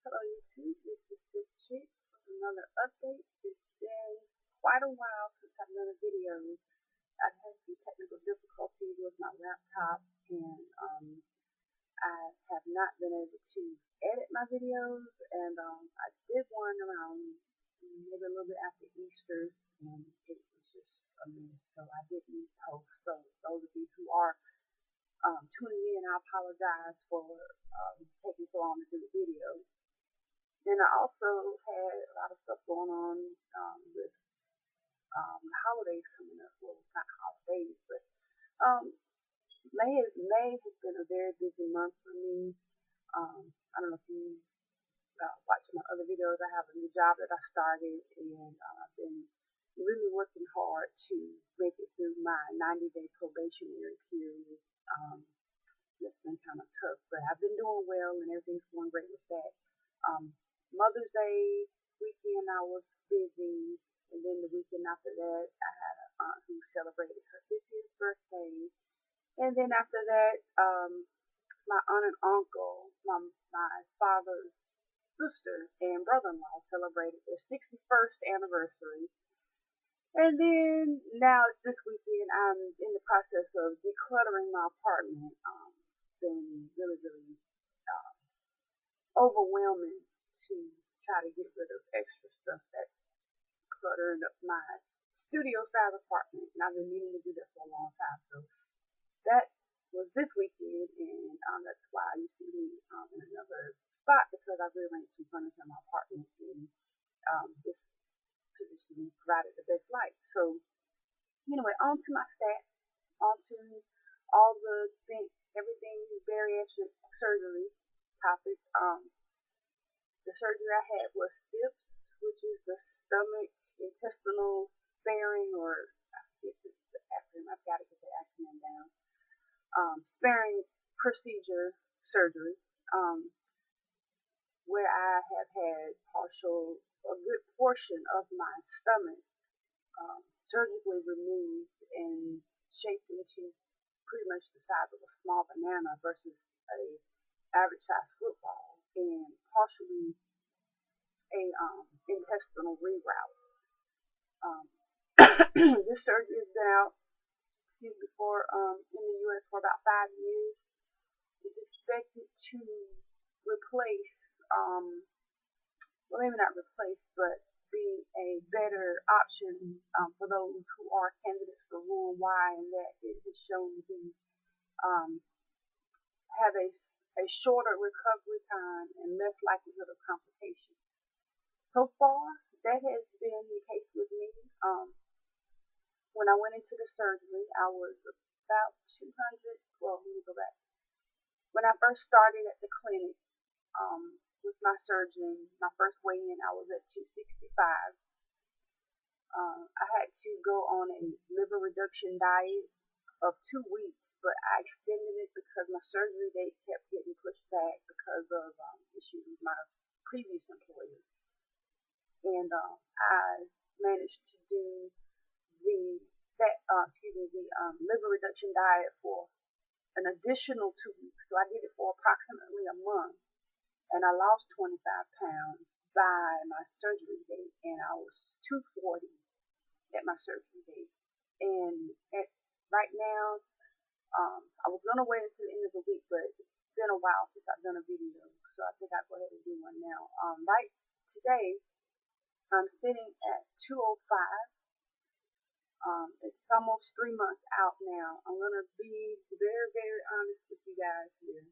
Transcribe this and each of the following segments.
Hello YouTube, this is the Chick with another update. It's been quite a while since I've done a video. I've had some technical difficulties with my laptop and I have not been able to edit my videos and I did one around maybe a little bit after Easter and it was just a mess, so I didn't post. So those of you who are tuning in, I apologize for taking so long to do the video. And I also had a lot of stuff going on with the holidays coming up. Well, not holidays, but um, May has been a very busy month for me. I don't know if you watch my other videos. I have a new job that I started, and I've been really working hard to make it through my 90-day probationary period. It's been kind of tough, but I've been doing well, and everything's going great with that. Mother's Day weekend I was busy, and then the weekend after that I had an aunt who celebrated her 50th birthday, and then after that my aunt and uncle, my father's sister and brother-in-law celebrated their 61st anniversary. And then now it's this weekend. I'm in the process of decluttering my apartment. Been really overwhelming to try to get rid of extra stuff that's cluttering up my studio style apartment, and I've been meaning to do that for a long time. So that was this weekend, and that's why you see me in another spot, because I've rearranged some furniture in my apartment, and this position provided the best light. So anyway, on to my stats, on to all the things, everything bariatric surgery topic. The surgery I had was SIPS, which is the stomach intestinal sparing, or I forget the acronym. I've got to get the acronym down. Sparing procedure surgery, where I have had a good portion of my stomach surgically removed and shaped into pretty much the size of a small banana versus a average size football, and partially a intestinal reroute. This surgery has been out, in the U.S. for about 5 years. It's expected to replace, well, maybe not replace, but be a better option for those who are candidates for Roux-en-Y, and that it has shown to be have a shorter recovery time and less likelihood of complications. So far, that has been the case with me. When I went into the surgery, I was about 200. Well, let me go back. When I first started at the clinic with my surgeon, my first weigh-in, I was at 265. I had to go on a liver reduction diet of 2 weeks, but I extended it because my surgery date kept getting pushed back because of issues with my previous employer. And I managed to do the liver reduction diet for an additional 2 weeks. So I did it for approximately a month, and I lost 25 pounds by my surgery date, and I was 240 at my surgery date. And right now, I was gonna wait until the end of the week, but it's been a while since I've done a video, so I think I'll go ahead and do one now. Right today, I'm sitting at 205. It's almost 3 months out now. I'm gonna be very honest with you guys here.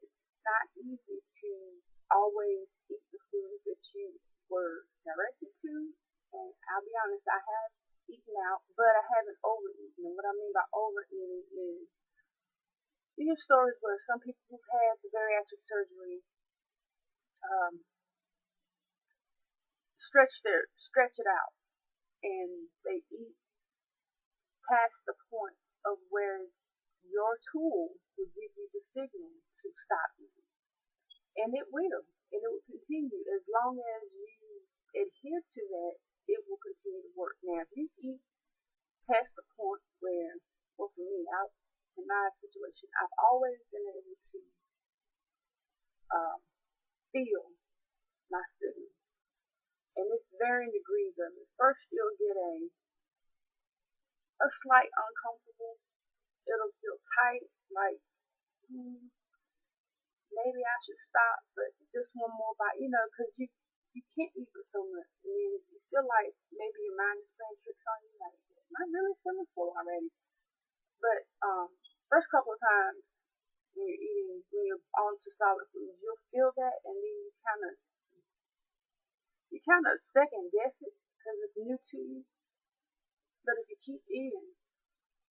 It's not easy to always eat the foods that you were directed to, and I'll be honest, I have eaten out, but I haven't overeaten. And what I mean by overeating is, you hear stories where some people who've had the bariatric surgery stretch it out, and they eat past the point of where your tool will give you the signal to stop eating. And it will. And it will continue. As long as you adhere to that, it will continue to work. Now, if you eat past the point where, well, for me, in my situation, I've always been able to feel my stimulus. And it's varying degrees of it. First, you'll get a slight uncomfortable. It'll feel tight, like maybe I should stop, but just one more bite, because you can't eat with so much. And then you feel like maybe your mind is playing tricks on you, like, am I really feeling full already? But first couple of times when you're on to solid foods, you'll feel that, and then you kind of second guess it because it's new to you. But if you keep eating,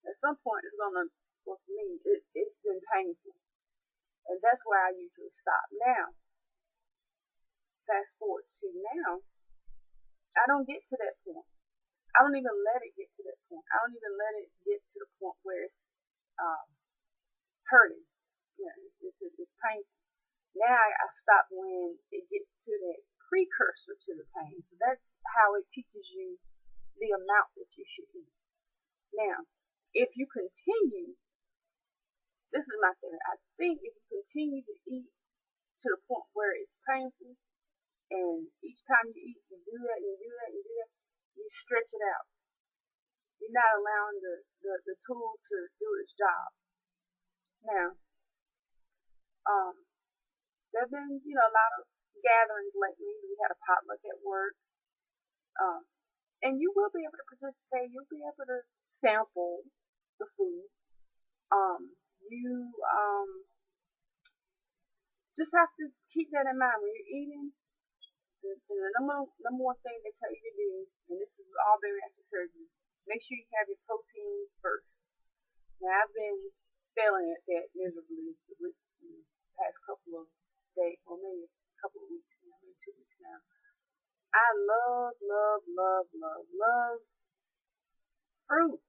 at some point it's gonna, well, for me, it's been painful, and that's where I usually stop. Now, fast forward to now, I don't get to that point. I don't even let it get to that point. I don't even let it get to the point where it's um, hurting. It's painful. Now I stop when it gets to that precursor to the pain. So that's how it teaches you the amount that you should eat. Now, if you continue, this is my theory. I think if you continue to eat to the point where it's painful, and each time you eat, you do that, you do that, you do that, you stretch it out. You're not allowing the tool to do its job. Now, there have been, a lot of gatherings lately. We had a potluck at work. And you will be able to participate. You'll be able to sample the food. You just have to keep that in mind when you're eating. The number one thing they tell you to do, and this is all bariatric surgeons, make sure you have your protein first. Now, I've been failing at that miserably the past couple of days, or maybe a couple of weeks now, maybe 2 weeks now. I love, love, love, love, love fruit.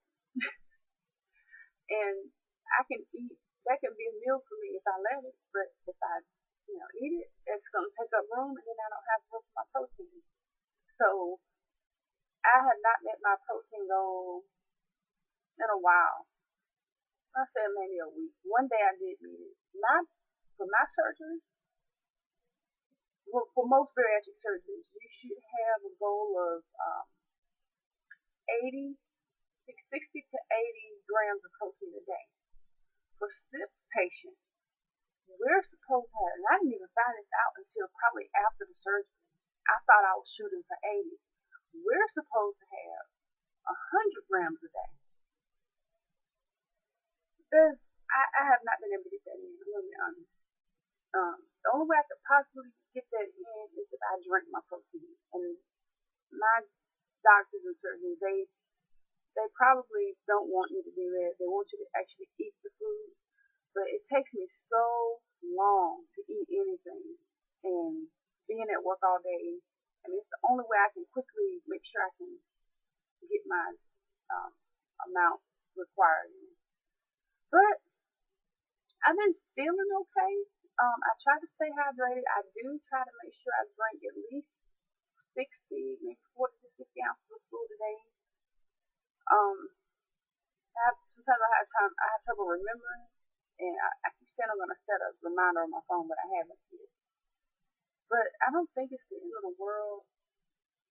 And I can eat, that can be a meal for me if I let it, but if I, eat it, it's going to take up room, and then I don't have room for my protein. So I have not met my protein goal in a while. I said maybe a week. One day I did meet it. Not for my surgery. Well, for most bariatric surgeries, you should have a goal of 60 to 80 grams of protein a day. For SIPS patients, we're supposed to have, and I didn't even find this out until probably after the surgery. I thought I was shooting for 80. We're supposed to have 100 grams a day. I have not been able to get that in, I'm going to be honest. The only way I could possibly get that in is if I drink my protein. And my doctors and surgeons, they probably don't want you to do that. They want you to actually eat the food. But it takes me so long to eat anything. And being at work all day, it's the only way I can quickly make sure I can get my amount required. But I've been feeling okay. I try to stay hydrated. I do try to make sure I drink at least 60, maybe 40 to 60 ounces of fluid a day. Sometimes I have trouble remembering, and I keep saying I'm going to set a reminder on my phone, but I haven't yet. But I don't think it's the end of the world.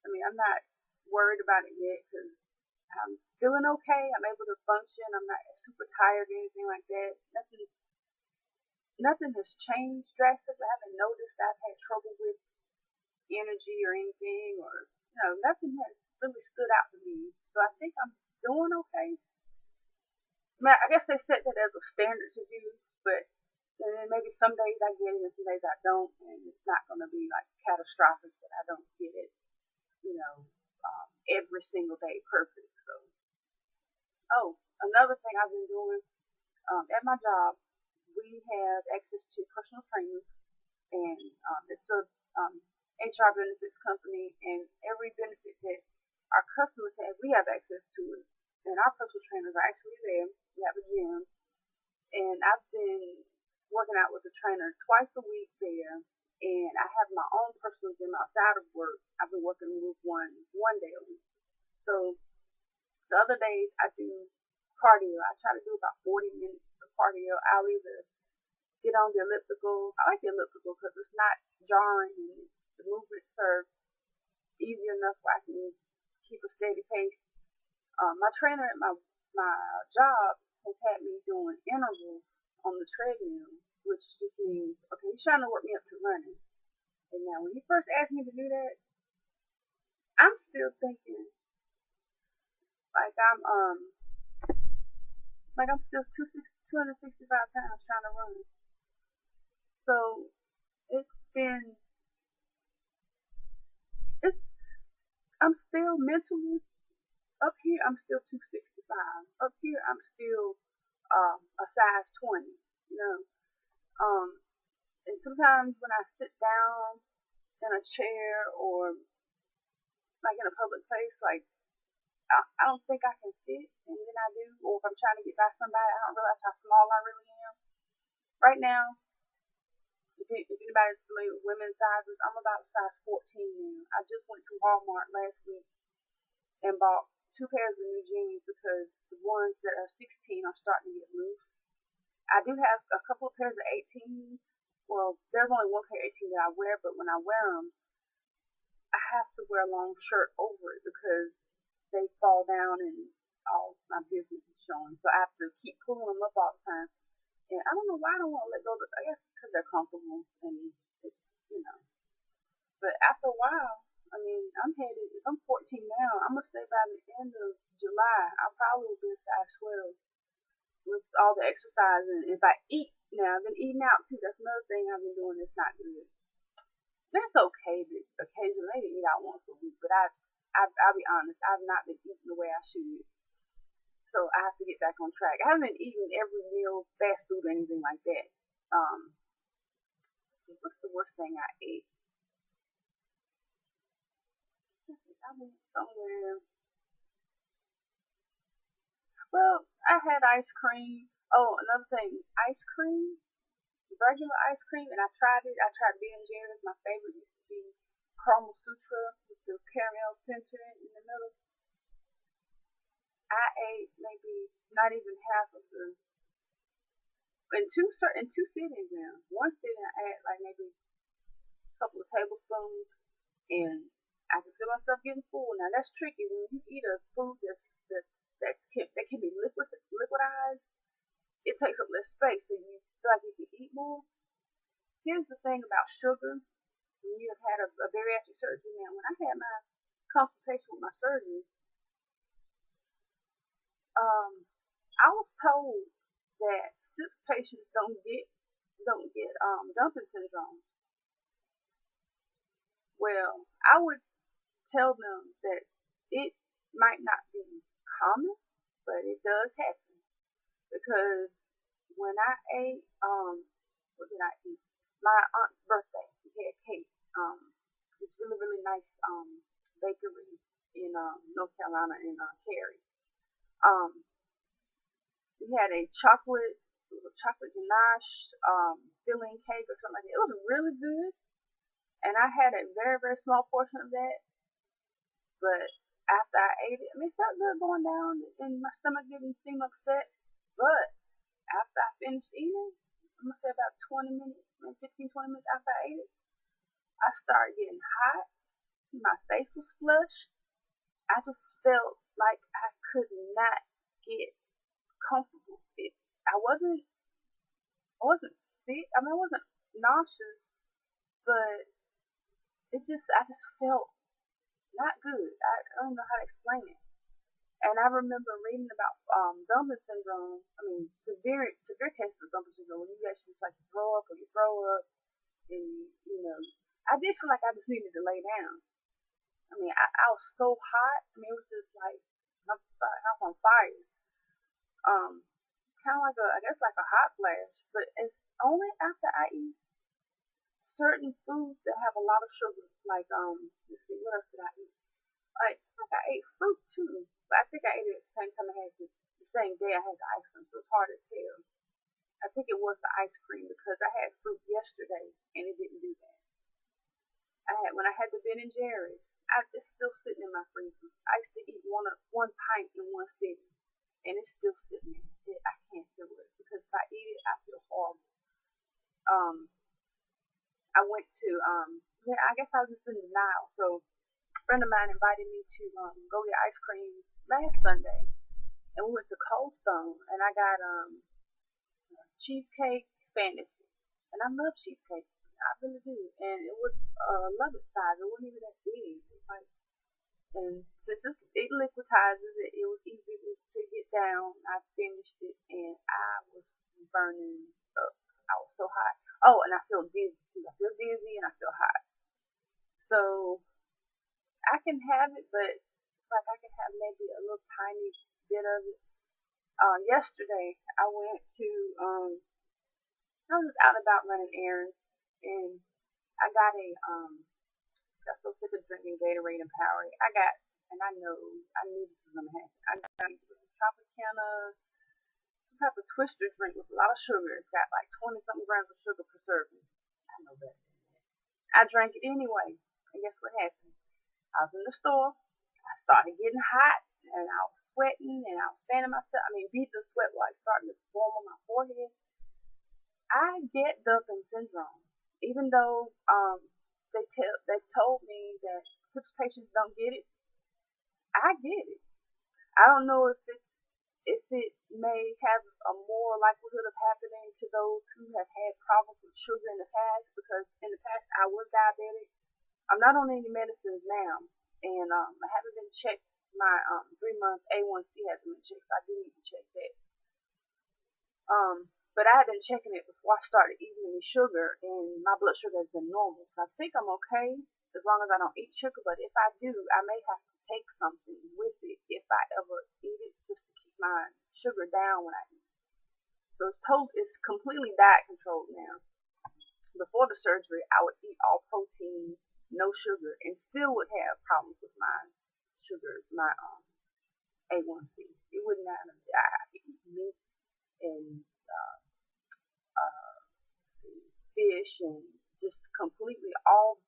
I'm not worried about it yet because I'm feeling okay. I'm able to function. I'm not super tired or anything like that. Nothing has changed drastically. I haven't noticed I've had trouble with energy or anything, or nothing has really stood out to me. So I think I'm doing okay. I guess they set that as a standard to do, but then maybe some days I get it and some days I don't, and it's not going to be like catastrophic that I don't get it, every single day perfect. So, another thing I've been doing at my job, we have access to personal trainers, and it's a HR benefits company, and every benefit that our customers have, we have access to it. And our personal trainers are actually there. We have a gym, and I've been working out with a trainer twice a week there, and I have my own personal gym outside of work. I've been working with one day a week. So the other days I do cardio. I try to do about 40 minutes of cardio. I'll either get on the elliptical. I like the elliptical because it's not jarring and the movements are easy enough where I can keep a steady pace. My trainer at my job has had me doing intervals on the treadmill, which just means, okay, he's trying to work me up to running. And now when he first asked me to do that, I'm still thinking like I'm still 265 pounds trying to run. So it's been it's I'm still mentally up here. I'm still 265. Up here I'm still a size 20. You know, um, and sometimes when I sit down in a chair or like in a public place, like I don't think I can fit, and then I do. Or if I'm trying to get by somebody, I don't realize how small I really am. Right now, if anybody's familiar with women's sizes, I'm about size 14 now. I just went to Walmart last week and bought 2 pairs of new jeans because the ones that are 16 are starting to get loose. I do have a couple of pairs of 18s. Well, there's only one pair of 18 that I wear, but when I wear them, I have to wear a long shirt over it because they fall down and all my business is showing. So I have to keep pulling them up all the time. And I don't know why I don't want to let go of it. I guess because they're comfortable and it's, you know. But after a while, I mean, I'm headed, if I'm 14 now, I'm going to say by the end of July, I probably will be a size 12 with all the exercise. And if I eat now, I've been eating out too. That's another thing I've been doing that's not good. That's okay to occasionally eat out once a week, but I'll be honest, I've not been eating the way I should. So I have to get back on track. I haven't been eating every meal, fast food, or anything like that. What's the worst thing I ate? I went somewhere. Well, I had ice cream. Oh, another thing, ice cream, regular ice cream, and I tried it. I tried Ben and Jerry's. My favorite used to be Caramel Sutra with the caramel center in the middle. I ate maybe not even half of the in two sittings now. One sitting I ate like maybe a couple of tablespoons, and I can feel myself getting full. Now that's tricky when you eat a food that can be liquidized. It takes up less space, so you feel like you can eat more. Here's the thing about sugar. When you have had a bariatric surgery now, when I had my consultation with my surgeon, I was told that SIPS patients don't get dumping syndrome. Well, I would tell them that it might not be common, but it does happen because when I ate what did I eat? My aunt's birthday. We had cake. It's really nice bakery in North Carolina in Cary. Um, we had a chocolate ganache filling cake or something like that. It was really good, and I had a very small portion of that. But after I ate it, I mean, it felt good going down, and my stomach didn't seem upset. But after I finished eating, I'm gonna say about 20 minutes, maybe 15, 20 minutes after I ate it, I started getting hot. My face was flushed. I just felt like I could not get comfortable. I wasn't sick. I mean, I wasn't nauseous, but I just felt not good. I don't know how to explain it. And I remember reading about dumping syndrome. I mean, severe cases of dumping syndrome when you actually like you throw up, and you know, I did feel like I just needed to lay down. I mean, I was so hot. I mean, it was just like my house on fire. Um, Kind of like I guess like a hot flash. But it's only after I eat certain foods that have a lot of sugar. Like let's see, what else did I eat? Like I ate fruit too, but I think I ate it at the same time I had the same day I had the ice cream, so it's hard to tell. I think it was the ice cream because I had fruit yesterday and it didn't do that. When I had the Ben and Jerry's, it's still sitting in my freezer. I used to eat one pint in one sitting, and it's still sitting there. I can't do it because if I eat it, I feel horrible. I went to yeah, I guess I was just in denial. So a friend of mine invited me to go get ice cream last Sunday, and we went to Cold Stone, and I got cheesecake fantasy, and I love cheesecake. I really do, and it was love it size. It wasn't even that big. It was like, and since it liquidizes, it was easy to get down. I finished it, and I was burning up. I was so hot. Oh, and I feel dizzy too. I feel dizzy and I feel hot. So I can have it, but like I can have maybe a little tiny bit of it. Yesterday I went to I was just out and about running errands, and I got got so sick of drinking Gatorade and Powerade. And I know I knew this was gonna happen. I got it was a Tropicana, some type of twister drink with a lot of sugar. It's got like 20 something grams of sugar per serving. I know better. I drank it anyway, and guess what happened? I was in the store. I started getting hot, and I was sweating, and I was fanning myself. I mean, beads of sweat were like starting to form on my forehead. I get Duffin syndrome, even though they told me that SIPS patients don't get it. I get it. I don't know if it may have a more likelihood of happening to those who have had problems with sugar in the past, because in the past I was diabetic. I'm not on any medicines now, and I haven't been checked. My 3 month A1C hasn't been checked, so I do need to check that. But I have been checking it before I started eating any sugar, and my blood sugar has been normal. So I think I'm okay as long as I don't eat sugar. But if I do, I may have to take something with it if I ever eat it, just to keep my sugar down when I eat. So it's completely diet controlled now. Before the surgery, I would eat all protein, no sugar, and still would have problems with my sugar, my A1C. It wouldn't matter. I could eat meat and uh, fish and just completely all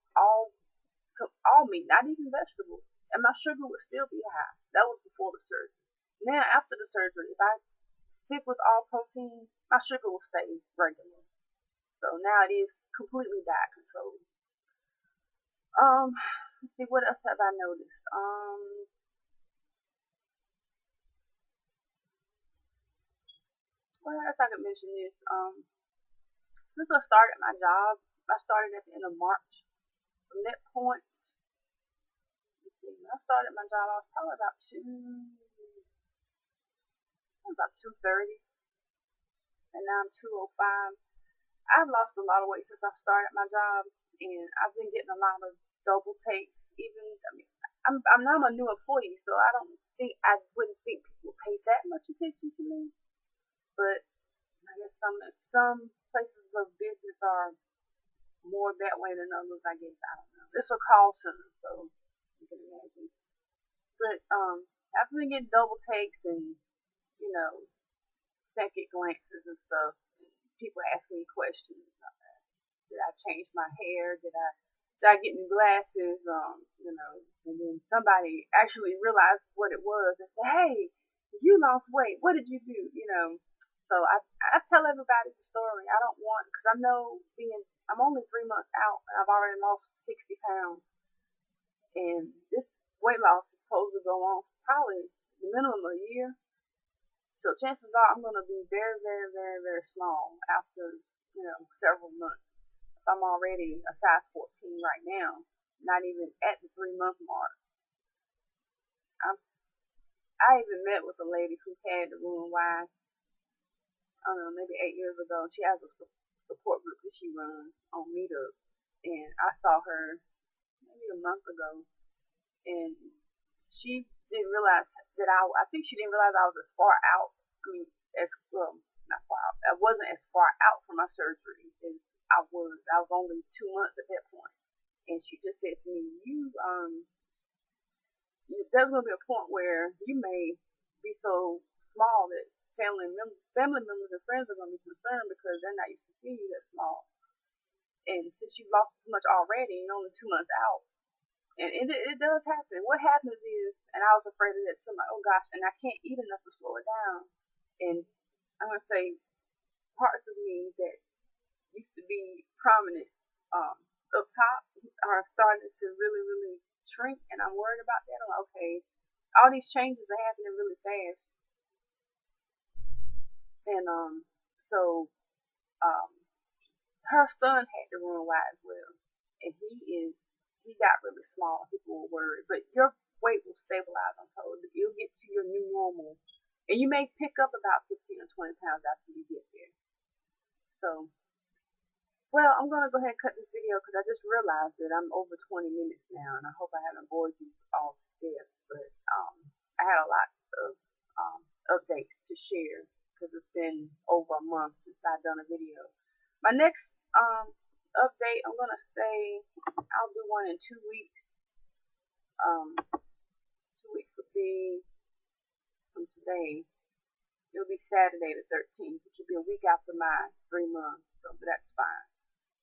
meat, not even vegetables, and my sugar would still be high. That was before the surgery. Now after the surgery, if I stick with all protein, my sugar will stay regular. So now it is completely diet controlled. Let's see, what else have I noticed? What else I could mention is since I started my job, I started at the end of March. From that point, let's see, when I started my job, I was probably about 230, and now I'm 205. I've lost a lot of weight since I started my job, and I've been getting a lot of double takes. Even I mean, I'm now a new employee, so I wouldn't think people would pay that much attention to me. But I guess some places of business are more that way than others. I guess I don't know. It's a call center, so you can imagine. But I've been getting double takes and you know second glances and stuff. People ask me questions. Did I change my hair? Did I get new glasses? And then somebody actually realized what it was and said, "Hey, you lost weight. What did you do?" So I tell everybody the story. I don't want, because I know I'm only 3 months out and I've already lost 60 pounds, and this weight loss is supposed to go on for probably the minimum of a year. So chances are I'm going to be very, very, very, very small after several months. If I'm already a size 14 right now, not even at the 3 month mark. I'm, I even met with a lady who had the Room Wide, I don't know, maybe 8 years ago. She has a support group that she runs on Meetup, and I saw her maybe a month ago, and she didn't realize that I think she didn't realize I was as far out. I mean, as well, not far out. I wasn't as far out from my surgery as I was. I was only 2 months at that point, and she just said to me, there's gonna be a point where you may be so small that family members and friends are gonna be concerned because they're not used to seeing you that small. And since you've lost so much already, you're only 2 months out. And it does happen. What happens is, and I was afraid of that too. I'm like, oh gosh, and I can't eat enough to slow it down. And I'm gonna say parts of me that used to be prominent up top are starting to really, really shrink, and I'm worried about that. I'm like, okay, all these changes are happening really fast, and so um, her son had to run wide as well, and he got really small. People were worried, but your weight will stabilize. I'm told you'll get to your new normal, and you may pick up about 15 or 20 pounds after you get there. So, well, I'm gonna go ahead and cut this video because I just realized that I'm over 20 minutes now, and I hope I haven't bored you all to death. But I had a lot of um, updates to share because it's been over a month since I've done a video. My next update, I'm gonna say I'll do one in 2 weeks. 2 weeks would be from today. It'll be Saturday the 13th, which will be a week after my 3 months. So, but that's fine.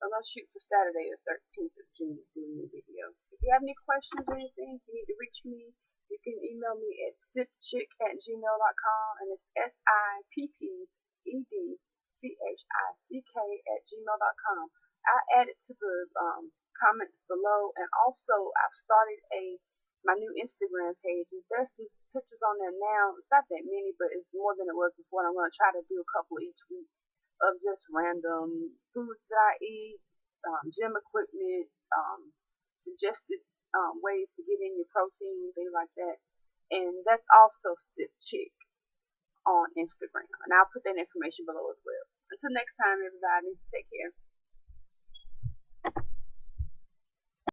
So I'm gonna shoot for Saturday the 13th of June to do a new video. If you have any questions or anything, if you need to reach me, you can email me at sippedchick@gmail.com, and it's sippedchick@gmail.com. I add it to the comments below, and also I've started my new Instagram page. There's some pictures on there now. It's not that many, but it's more than it was before. And I'm gonna try to do a couple each week of just random foods that I eat, gym equipment, suggested ways to get in your protein, things like that. And that's also Sip Chick on Instagram. And I'll put that information below as well. Until next time, everybody, take care.